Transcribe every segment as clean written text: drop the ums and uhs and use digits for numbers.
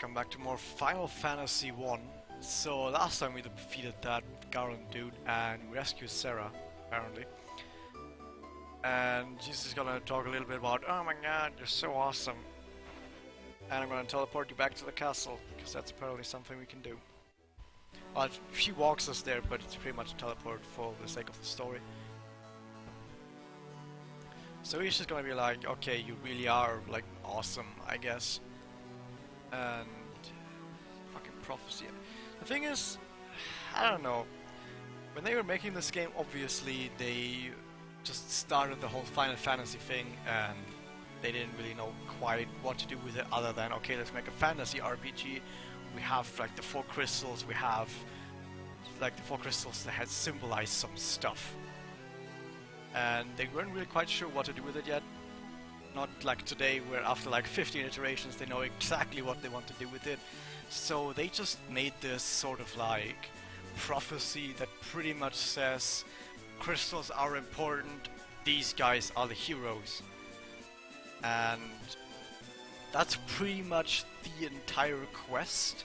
welcome back to more Final Fantasy 1. So last time we defeated that Garland dude and we rescued Sarah, apparently. And she's just gonna talk a little bit about, oh my god, you're so awesome. And I'm gonna teleport you back to the castle, because that's apparently something we can do. Well, she walks us there, but it's pretty much a teleport for the sake of the story. So he's just gonna be like, okay, you really are, like, awesome, I guess. And fucking prophecy. The thing is, I don't know. When they were making this game, obviously they just started the whole Final Fantasy thing, and they didn't really know quite what to do with it other than, okay, let's make a fantasy RPG. We have like the 4 crystals, we have like the 4 crystals that had symbolized some stuff. And they weren't really quite sure what to do with it yet. Not like today, where after like 15 iterations they know exactly what they want to do with it. So they just made this sort of like prophecy that pretty much says crystals are important, these guys are the heroes. And that's pretty much the entire quest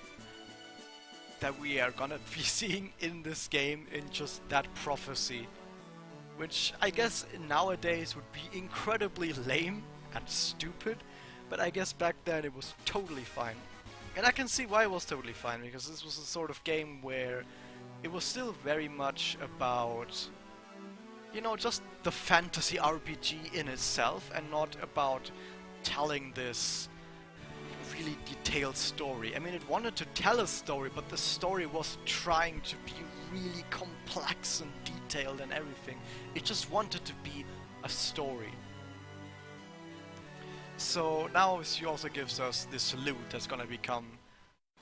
that we are gonna be seeing in this game, in just that prophecy. Which I guess nowadays would be incredibly lame and stupid, but I guess back then it was totally fine. And I can see why it was totally fine, because this was a sort of game where it was still very much about, you know, just the fantasy RPG in itself, and not about telling this really detailed story. I mean, it wanted to tell a story, but the story was trying to be really complex and detailed and everything. It just wanted to be a story. So now she also gives us this loot that's gonna become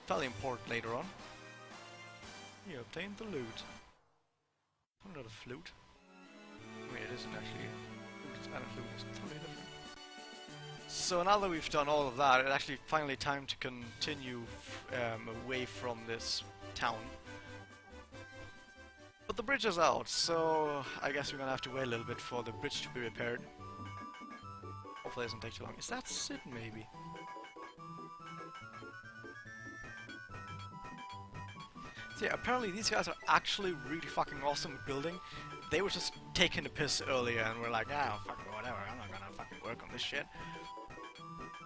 fairly important later on. You obtained the loot. Not a flute. Wait, it isn't actually a flute, it's not a flute, it's totally different. So now that we've done all of that, it's actually finally time to continue away from this town. But the bridge is out, so I guess we're gonna have to wait a little bit for the bridge to be repaired. Hopefully it doesn't take too long. Is that Sid, maybe? So yeah, apparently these guys are actually really fucking awesome at building. They were just taking the piss earlier and were like, ah, fucking whatever, I'm not gonna fucking work on this shit.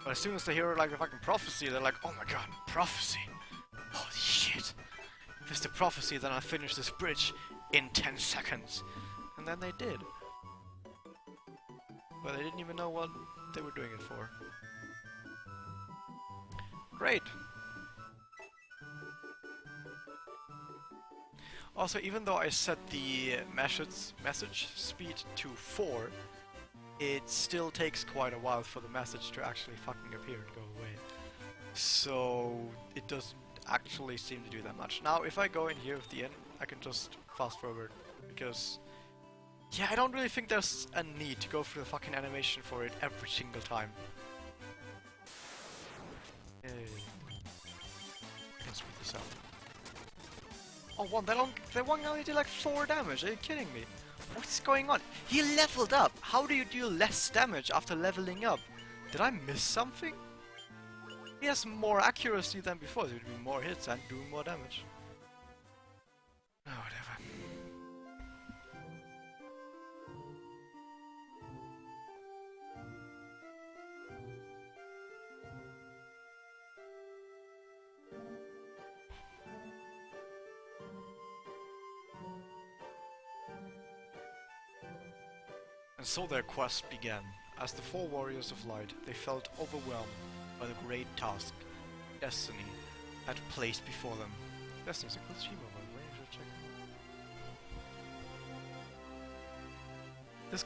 But as soon as they hear like the fucking prophecy, they're like, oh my god, prophecy! Holy shit! If it's the prophecy, then I'll finish this bridge in 10 seconds. And then they did. But they didn't even know what they were doing it for. Great! Also, even though I set the message speed to 4, it still takes quite a while for the message to actually fucking appear and go away. So it doesn't actually seem to do that much. Now, if I go in here with the inn, I can just fast forward, because yeah, I don't really think there's a need to go through the fucking animation for it every single time. Yay. I can speed this up. Oh, that one only did like 4 damage, are you kidding me? What's going on? He leveled up! How do you deal less damage after leveling up? Did I miss something? He has more accuracy than before, so it would be more hits and do more damage. Oh, whatever. And so their quest began. As the 4 warriors of light, they felt overwhelmed by the great task Destiny had placed before them. Destiny's a cool streamer, by the way, you should check it out. This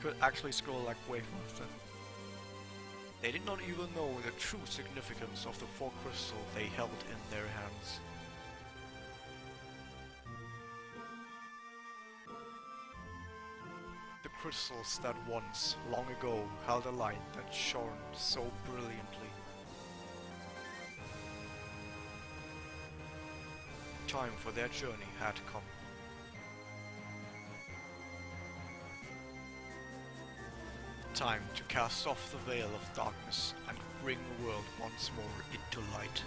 could actually scroll like way faster. They did not even know the true significance of the 4 crystals they held in their hands. Crystals that once, long ago, held a light that shone so brilliantly. Time for their journey had come. Time to cast off the veil of darkness and bring the world once more into light.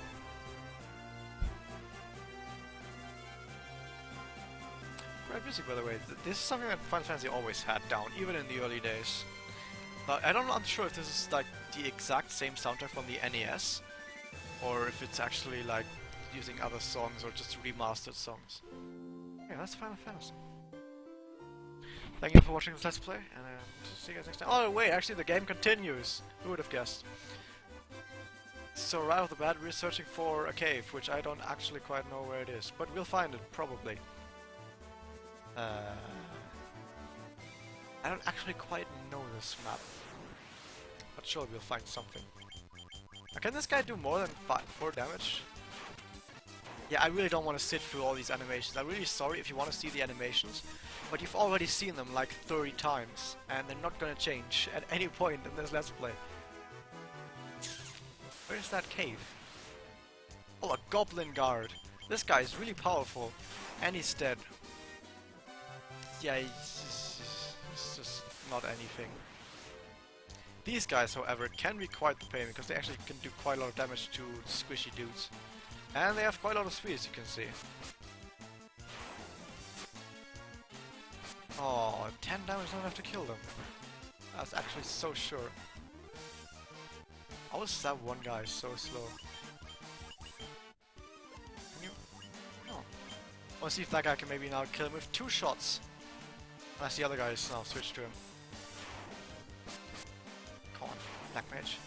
music, by the way. This is something that Final Fantasy always had down, even in the early days. But I'm not sure if this is like the exact same soundtrack from the NES, or if it's actually like using other songs or just remastered songs. Yeah, that's Final Fantasy. Thank you for watching this Let's Play, and see you guys next time. Oh wait, actually the game continues! Who would have guessed? So right off the bat we're searching for a cave, which I don't actually quite know where it is, but we'll find it, probably. I don't actually quite know this map, but sure, we'll find something. Now, can this guy do more than 4 damage? Yeah, I really don't want to sit through all these animations. I'm really sorry if you want to see the animations, but you've already seen them like 30 times, and they're not gonna change at any point in this Let's Play. Where's that cave? Oh, a goblin guard! This guy is really powerful, and he's dead. Yeah, he's just not anything. These guys, however, can be quite the pain, because they actually can do quite a lot of damage to squishy dudes. And they have quite a lot of speed, as you can see. Oh, 10 damage, don't have to kill them. That's actually so sure. How is that one guy so slow? Can you? Oh. I want to see if that guy can maybe now kill him with 2 shots. Unless the other guy is now switched to him. Come on, Black Mage.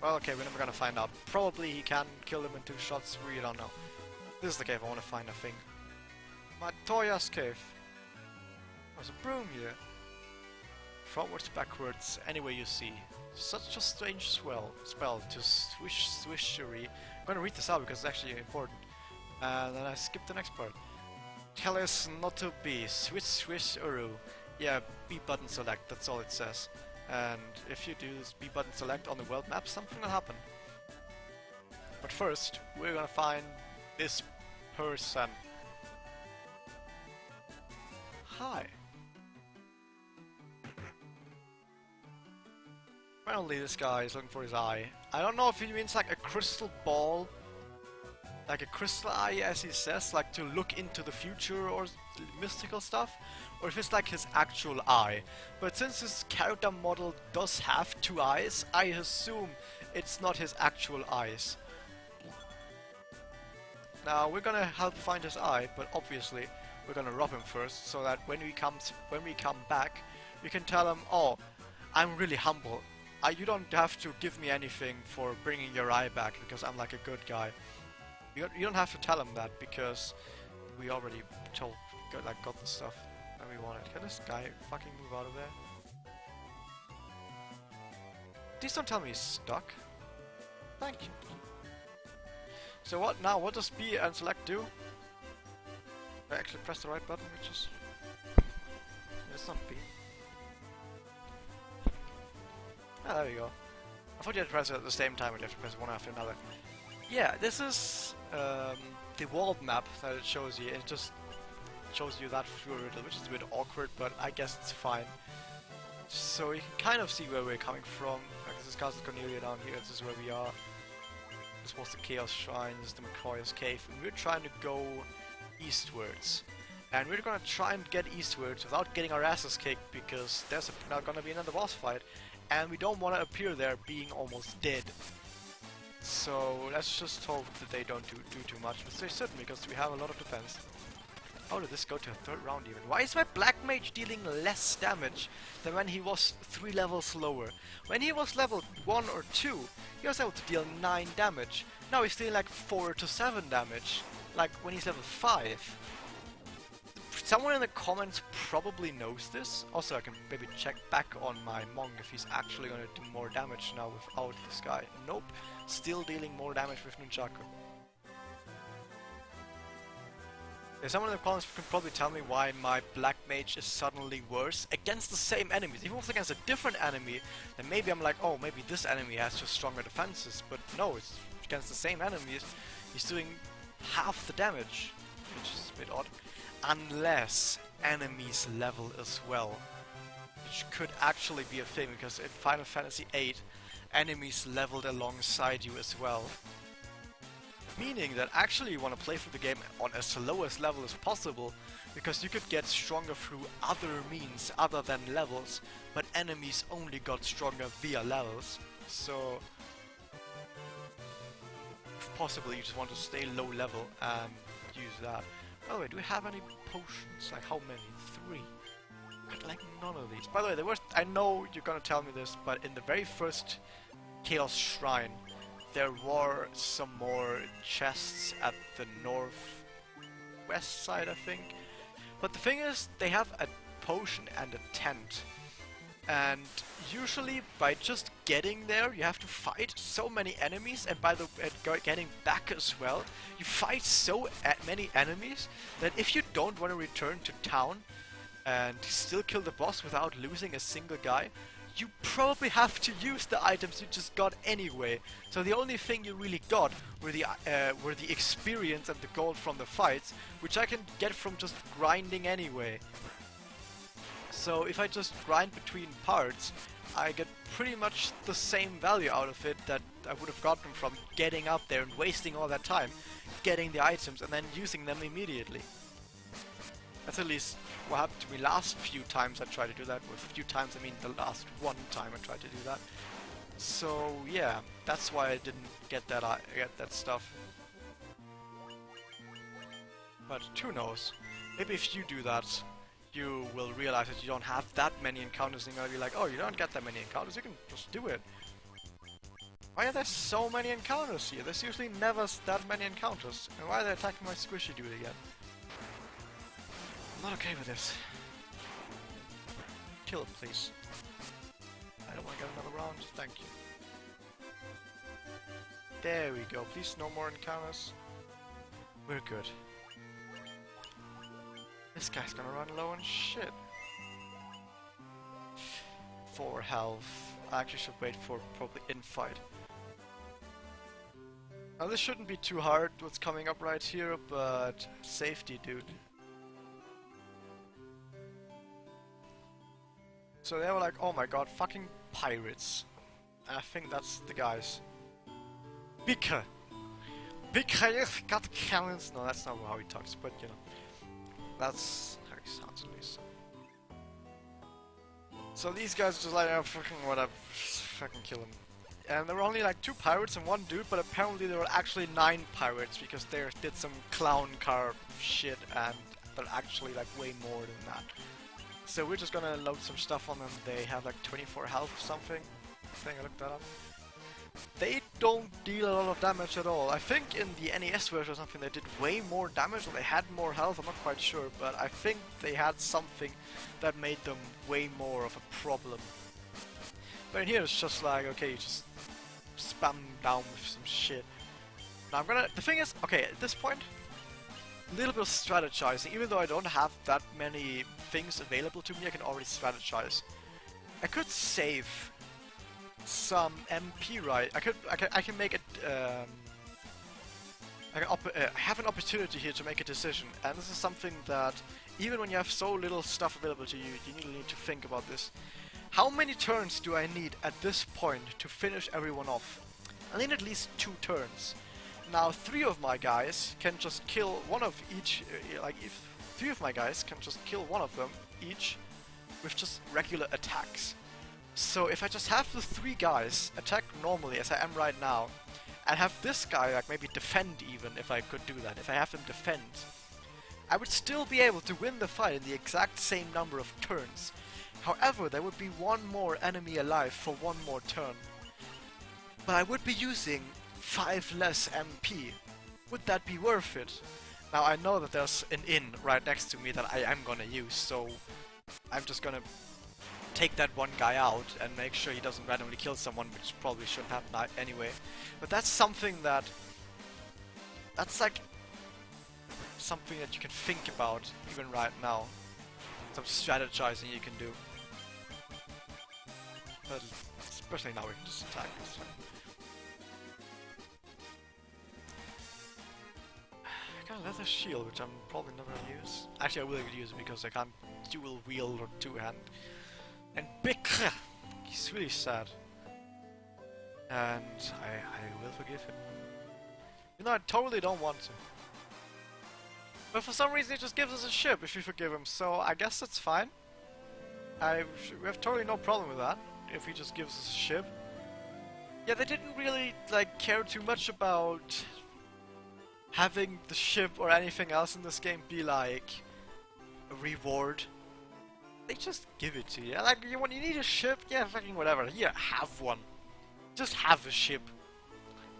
Well, okay, we're never gonna find out. Probably he can kill him in 2 shots, we don't know. This is the cave I want to find, I think. Matoya's cave. There's a broom here. Frontwards, backwards, anywhere you see. Such a strange spell to swishery. I'm gonna read this out because it's actually important. And then I skip the next part. Tell us not to be. Swish uru. Yeah, B button select, that's all it says. And if you do this B button select on the world map, something will happen. But first, we're gonna find this person. Hi. Apparently this guy is looking for his eye. I don't know if he means like a crystal ball, like a crystal eye as he says, like to look into the future or mystical stuff, or if it's like his actual eye. But since his character model does have 2 eyes, I assume it's not his actual eyes. Now we're gonna help find his eye, but obviously we're gonna rob him first, so that when we come back, we can tell him, "Oh, I'm really humble. You don't have to give me anything for bringing your eye back, because I'm like a good guy." You don't have to tell him that, because we already got the stuff that we wanted. Can this guy fucking move out of there? Please don't tell me he's stuck. Thank you. So what now? What does B and select do? I actually press the right button, which is... It's not B. Ah, there we go. I thought you had to press it at the same time, but you have to press one after another. Yeah, this is the world map that it shows you. It just shows you that through a riddle, which is a bit awkward, but I guess it's fine. So you can kind of see where we're coming from. Like, this is Castle Cornelia down here, this is where we are. This was the Chaos Shrine, this is the McCoy's Cave, and we're trying to go eastwards. And we're gonna try and get eastwards without getting our asses kicked, because there's now gonna be another boss fight, and we don't want to appear there being almost dead. So let's just hope that they don't do too much, but they shouldn't, because we have a lot of defense. How did this go to a 3rd round even? Why is my Black Mage dealing less damage than when he was 3 levels lower? When he was level 1 or 2, he was able to deal 9 damage. Now he's dealing like 4 to 7 damage, like when he's level 5. Someone in the comments probably knows this. Also, I can maybe check back on my Monk if he's actually gonna do more damage now without this guy. Nope, still dealing more damage with Nunchaku. Yeah, someone in the comments can probably tell me why my Black Mage is suddenly worse against the same enemies. If it was against a different enemy, then maybe I'm like, oh, maybe this enemy has just stronger defenses. But no, it's against the same enemies. He's doing half the damage, which is a bit odd. Unless enemies level as well, which could actually be a thing, because in Final Fantasy VIII, enemies leveled alongside you as well. Meaning that actually you want to play through the game on as lowest level as possible, because you could get stronger through other means other than levels, but enemies only got stronger via levels. So, if possible, you just want to stay low level and use that. By the way, do we have any potions? Like how many? 3. Got like none of these. By the way, there was, I know you're gonna tell me this, but in the very first Chaos Shrine, there were some more chests at the northwest side, I think. But the thing is, they have a potion and a tent. And usually, by just getting there, you have to fight so many enemies, and by the getting back as well, you fight so many enemies that if you don't want to return to town and still kill the boss without losing a single guy, you probably have to use the items you just got anyway. So the only thing you really got were the experience and the gold from the fights, which I can get from just grinding anyway. So if I just grind between parts, I get pretty much the same value out of it that I would have gotten from getting up there and wasting all that time getting the items and then using them immediately. That's at least what happened to me last few times I tried to do that. With a few times I mean the last one time I tried to do that. So yeah, that's why I didn't get that stuff. But who knows? Maybe if you do that, you will realize that you don't have that many encounters and you're gonna be like, oh, you don't get that many encounters, you can just do it. Why are there so many encounters here? There's usually never that many encounters. And why are they attacking my squishy dude again? I'm not okay with this. Kill it, please. I don't want to get another round, thank you. There we go, please no more encounters. We're good. This guy's gonna run low on shit. 4 health. I actually should wait for probably infight. Now this shouldn't be too hard, what's coming up right here, but safety, dude. So they were like, oh my god, fucking pirates. I think that's the guys. Bika! Bika, you've got cannons! No, that's not how he talks, but you know. That's how he sounds at least. So these guys are just like, oh, fucking whatever, fucking kill him. And there were only like 2 pirates and 1 dude, but apparently there were actually 9 pirates because they did some clown car shit and they're actually like way more than that. So we're just gonna load some stuff on them. They have like 24 health or something. I think I looked that up. They don't deal a lot of damage at all. I think in the NES version or something they did way more damage, or they had more health, I'm not quite sure, but I think they had something that made them way more of a problem. But in here it's just like, okay, you just spam down with some shit. Now the thing is, okay, at this point, a little bit of strategizing. Even though I don't have that many things available to me, I can already strategize. I could save some MP, right? I can make it. I have an opportunity here to make a decision, and this is something that even when you have so little stuff available to you, you need to think about this. How many turns do I need at this point to finish everyone off? I need at least 2 turns. Now 3 of my guys can just kill one of each. Like if 3 of my guys can just kill one of them each with just regular attacks. So if I just have the 3 guys attack normally as I am right now, and have this guy like maybe defend even, if I could do that, if I have him defend, I would still be able to win the fight in the exact same number of turns. However, there would be 1 more enemy alive for 1 more turn. But I would be using 5 less MP. Would that be worth it? Now I know that there's an inn right next to me that I am gonna use, so I'm just gonna take that 1 guy out and make sure he doesn't randomly kill someone, which probably shouldn't happen anyway. But that's something that's like something that you can think about even right now. Some strategizing you can do. But especially now we can just attack this one. I got a leather shield, which I'm probably not gonna use. Actually, I will use it because I can't dual wield or 2-hand. And Bikra! He's really sad. And I will forgive him. You know, I totally don't want to. But for some reason he just gives us a ship if we forgive him, so I guess that's fine. We have totally no problem with that, if he just gives us a ship. Yeah, they didn't really, like, care too much about having the ship or anything else in this game be, like, a reward. They just give it to you. Like, when you need a ship, yeah, fucking whatever. Here, have one. Just have a ship.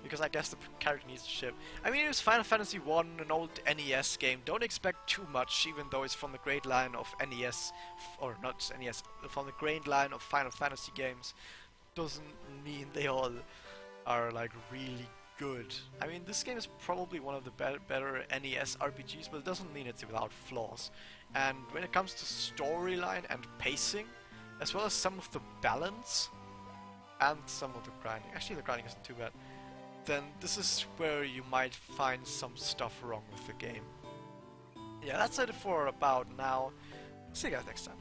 Because I guess the character needs a ship. I mean, it was Final Fantasy 1, an old NES game. Don't expect too much, even though it's from the great line of NES, or not NES, from the great line of Final Fantasy games. Doesn't mean they all are, like, really good. I mean, this game is probably one of the better NES RPGs, but it doesn't mean it's without flaws. And when it comes to storyline and pacing, as well as some of the balance, and some of the grinding, actually the grinding isn't too bad, then this is where you might find some stuff wrong with the game. Yeah, that's it for about now. See you guys next time.